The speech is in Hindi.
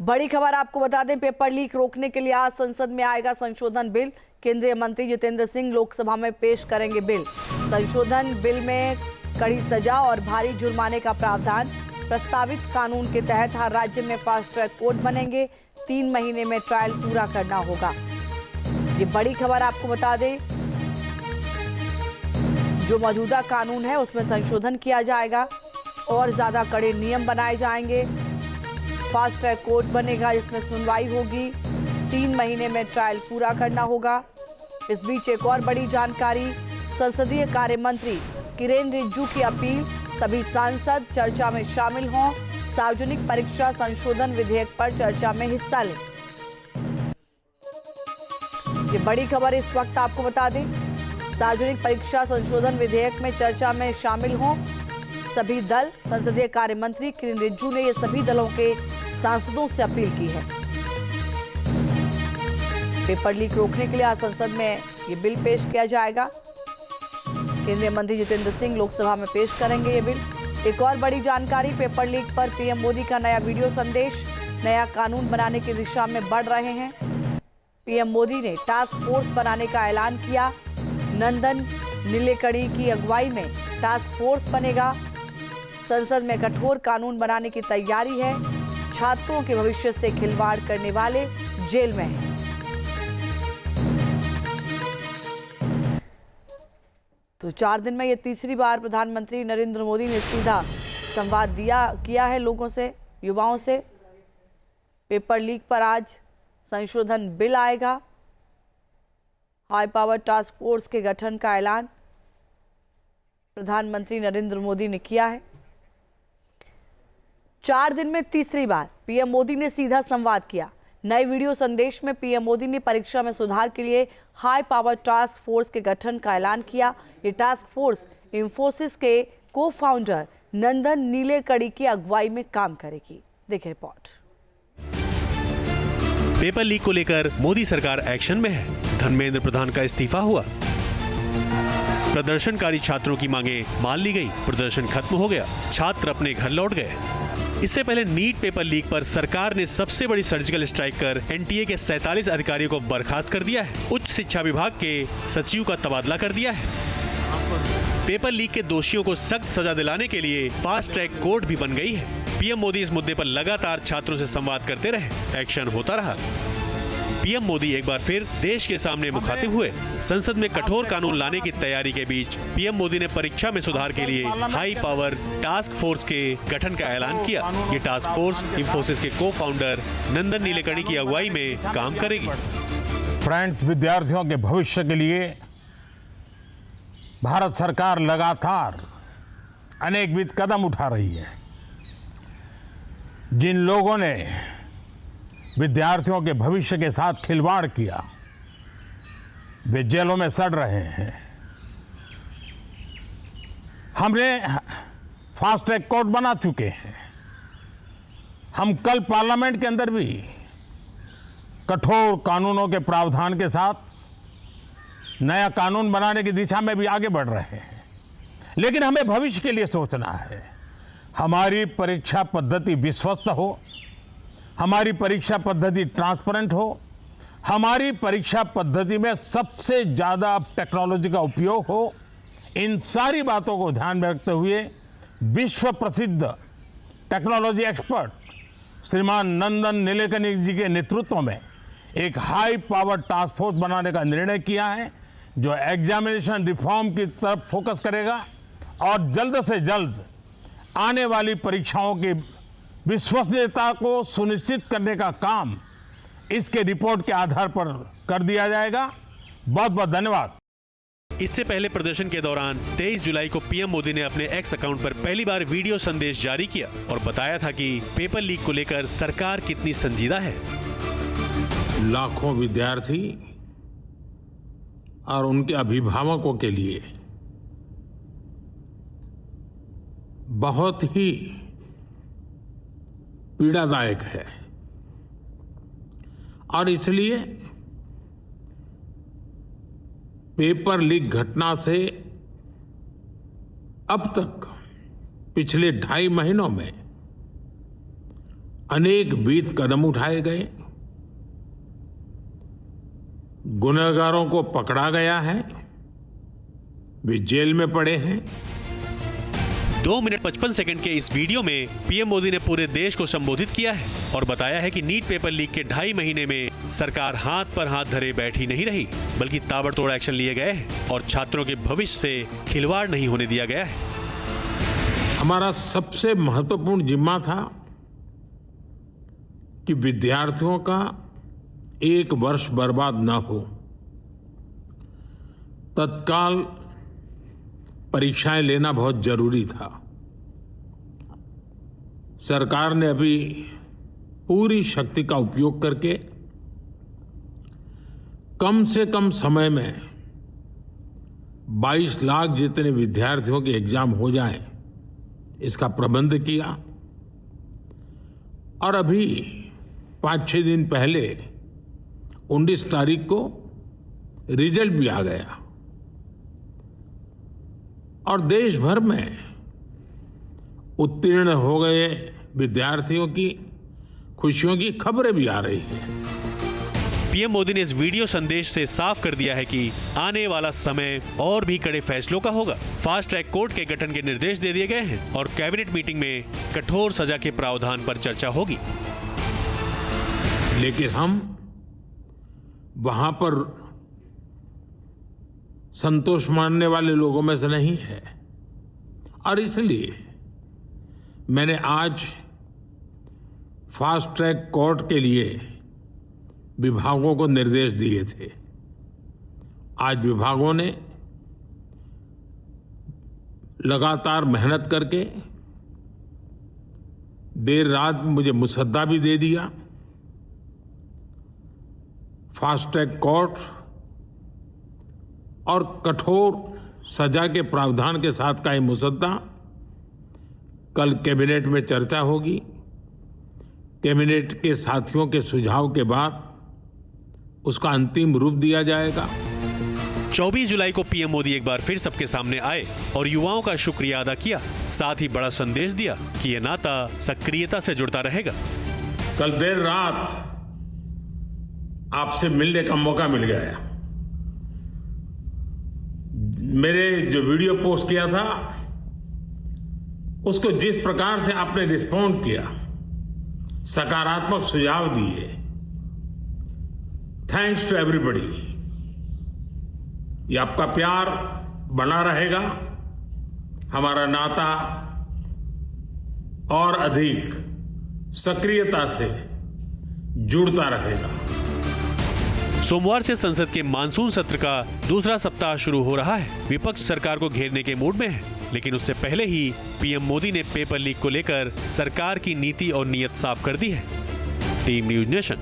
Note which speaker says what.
Speaker 1: बड़ी खबर आपको बता दें, पेपर लीक रोकने के लिए आज संसद में आएगा संशोधन बिल। केंद्रीय मंत्री जितेंद्र सिंह लोकसभा में पेश करेंगे बिल। संशोधन बिल में कड़ी सजा और भारी जुर्माने का प्रावधान। प्रस्तावित कानून के तहत हर राज्य में फास्ट ट्रैक कोर्ट बनेंगे। 3 महीने में ट्रायल पूरा करना होगा। ये बड़ी खबर आपको बता दें, जो मौजूदा कानून है उसमें संशोधन किया जाएगा और ज्यादा कड़े नियम बनाए जाएंगे। फास्ट ट्रैक कोर्ट बनेगा जिसमें सुनवाई होगी। 3 महीने में ट्रायल पूरा करना होगा। इस बीच एक और बड़ी जानकारी, संसदीय कार्य मंत्री किरेन रिजिजू की अपील, सभी सांसद चर्चा में शामिल हों। सार्वजनिक परीक्षा संशोधन विधेयक पर चर्चा में हिस्सा लें। ये बड़ी खबर इस वक्त आपको बता दें, सार्वजनिक परीक्षा संशोधन विधेयक में चर्चा में शामिल हों सभी दल। संसदीय कार्य मंत्री किरेन रिजिजू ने ये सभी दलों के सांसदों से अपील की है। पेपर लीक रोकने के लिए आज संसद में ये बिल पेश किया जाएगा। केंद्रीय मंत्री जितेंद्र सिंह लोकसभा में पेश करेंगे ये बिल। एक और बड़ी जानकारी, पेपर लीक पर पीएम मोदी का नया वीडियो संदेश, नया कानून बनाने की दिशा में बढ़ रहे हैं। पीएम मोदी ने टास्क फोर्स बनाने का ऐलान किया। नंदन नीलेकणी की अगुवाई में टास्क फोर्स बनेगा। संसद में कठोर कानून बनाने की तैयारी है। छात्रों के भविष्य से खिलवाड़ करने वाले जेल में हैं। तो 4 दिन में ये तीसरी बार प्रधानमंत्री नरेंद्र मोदी ने सीधा संवाद किया है लोगों से, युवाओं से। पेपर लीक पर आज संशोधन बिल आएगा। हाई पावर टास्क फोर्स के गठन का ऐलान प्रधानमंत्री नरेंद्र मोदी ने किया है। 4 दिन में तीसरी बार पीएम मोदी ने सीधा संवाद किया। नए वीडियो संदेश में पीएम मोदी ने परीक्षा में सुधार के लिए हाई पावर टास्क फोर्स के गठन का ऐलान किया। ये टास्क फोर्स इंफोसिस के को फाउंडर नंदन नीलेकणी की अगुवाई में काम करेगी। देखिए रिपोर्ट।
Speaker 2: पेपर लीक को लेकर मोदी सरकार एक्शन में है। धर्मेंद्र प्रधान का इस्तीफा हुआ। प्रदर्शनकारी छात्रों की मांगे मान ली गई। प्रदर्शन खत्म हो गया। छात्र अपने घर लौट गए। इससे पहले नीट पेपर लीक पर सरकार ने सबसे बड़ी सर्जिकल स्ट्राइक कर एनटीए के 47 अधिकारियों को बर्खास्त कर दिया है। उच्च शिक्षा विभाग के सचिव का तबादला कर दिया है। पेपर लीक के दोषियों को सख्त सजा दिलाने के लिए फास्ट ट्रैक कोर्ट भी बन गई है। पीएम मोदी इस मुद्दे पर लगातार छात्रों से संवाद करते रहे। एक्शन होता रहा। पीएम मोदी एक बार फिर देश के सामने मुखातिब हुए। संसद में कठोर कानून लाने की तैयारी के बीच पीएम मोदी ने परीक्षा में सुधार के लिए हाई पावर टास्क फोर्स के गठन का ऐलान किया। ये टास्क फोर्स इंफोसिस के को फाउंडर नंदन नीलेकणी की अगुवाई में काम करेगी।
Speaker 3: फ्रेंड्स, विद्यार्थियों के भविष्य के लिए भारत सरकार लगातार अनेकविध कदम उठा रही है। जिन लोगों ने विद्यार्थियों के भविष्य के साथ खिलवाड़ किया, वे जेलों में सड़ रहे हैं। हमने फास्ट ट्रैक कोर्ट बना चुके हैं। हम कल पार्लियामेंट के अंदर भी कठोर कानूनों के प्रावधान के साथ नया कानून बनाने की दिशा में भी आगे बढ़ रहे हैं। लेकिन हमें भविष्य के लिए सोचना है। हमारी परीक्षा पद्धति विश्वस्त हो, हमारी परीक्षा पद्धति ट्रांसपेरेंट हो, हमारी परीक्षा पद्धति में सबसे ज़्यादा टेक्नोलॉजी का उपयोग हो। इन सारी बातों को ध्यान में रखते हुए विश्व प्रसिद्ध टेक्नोलॉजी एक्सपर्ट श्रीमान नंदन नीलेकणी जी के नेतृत्व में एक हाई पावर टास्क फोर्स बनाने का निर्णय किया है, जो एग्जामिनेशन रिफॉर्म की तरफ फोकस करेगा और जल्द से जल्द आने वाली परीक्षाओं की विश्वसनीयता को सुनिश्चित करने का काम इसके रिपोर्ट के आधार पर कर दिया जाएगा। बहुत बहुत धन्यवाद।
Speaker 2: इससे पहले प्रदर्शन के दौरान 23 जुलाई को पीएम मोदी ने अपने एक्स अकाउंट पर पहली बार वीडियो संदेश जारी किया और बताया था कि पेपर लीक को लेकर सरकार कितनी संजीदा है।
Speaker 3: लाखों विद्यार्थी और उनके अभिभावकों के लिए बहुत ही पीड़ादायक है और इसलिए पेपर लीक घटना से अब तक पिछले 2.5 महीनों में अनेक विध कदम उठाए गए, गुनहगारों को पकड़ा गया है, वे जेल में पड़े हैं।
Speaker 2: 2 मिनट 55 सेकंड के इस वीडियो में पीएम मोदी ने पूरे देश को संबोधित किया है और बताया है कि नीट पेपर लीक के 2.5 महीने में सरकार हाथ पर हाथ धरे बैठी नहीं रही, बल्कि ताबड़तोड़ एक्शन लिए गए हैं और छात्रों के भविष्य से खिलवाड़ नहीं होने दिया गया है।
Speaker 3: हमारा सबसे महत्वपूर्ण जिम्मा था कि विद्यार्थियों का 1 वर्ष बर्बाद न हो। तत्काल परीक्षाएं लेना बहुत जरूरी था। सरकार ने अभी पूरी शक्ति का उपयोग करके कम से कम समय में 22 लाख जितने विद्यार्थियों के एग्जाम हो जाएं, इसका प्रबंध किया। और अभी 5-6 दिन पहले 19 तारीख को रिजल्ट भी आ गया और देश भर में उत्तीर्ण हो गए विद्यार्थियों की खुशियों की खबरें भी आ रही हैं।
Speaker 2: पीएम मोदी ने इस वीडियो संदेश से साफ कर दिया है कि आने वाला समय और भी कड़े फैसलों का होगा। फास्ट ट्रैक कोर्ट के गठन के निर्देश दे दिए गए हैं और कैबिनेट मीटिंग में कठोर सजा के प्रावधान पर चर्चा होगी।
Speaker 3: लेकिन हम वहां पर संतोष मानने वाले लोगों में से नहीं है और इसलिए मैंने आज फास्ट ट्रैक कोर्ट के लिए विभागों को निर्देश दिए थे। आज विभागों ने लगातार मेहनत करके देर रात मुझे मुसद्दा भी दे दिया। फास्ट ट्रैक कोर्ट और कठोर सजा के प्रावधान के साथ का ये मुसद्दा कल कैबिनेट में चर्चा होगी। कैबिनेट के साथियों के सुझाव के बाद उसका अंतिम रूप दिया जाएगा।
Speaker 2: 24 जुलाई को पीएम मोदी एक बार फिर सबके सामने आए और युवाओं का शुक्रिया अदा किया, साथ ही बड़ा संदेश दिया कि ये नाता सक्रियता से जुड़ता रहेगा।
Speaker 3: कल देर रात आपसे मिलने का मौका मिल गया। मेरे जो वीडियो पोस्ट किया था उसको जिस प्रकार से आपने रिस्पॉन्ड किया, सकारात्मक सुझाव दिए, थैंक्स टू एवरीबॉडी। ये आपका प्यार बना रहेगा, हमारा नाता और अधिक सक्रियता से जुड़ता रहेगा।
Speaker 2: सोमवार से संसद के मानसून सत्र का दूसरा सप्ताह शुरू हो रहा है। विपक्ष सरकार को घेरने के मूड में है, लेकिन उससे पहले ही पीएम मोदी ने पेपर लीक को लेकर सरकार की नीति और नीयत साफ कर दी है। Team news nation.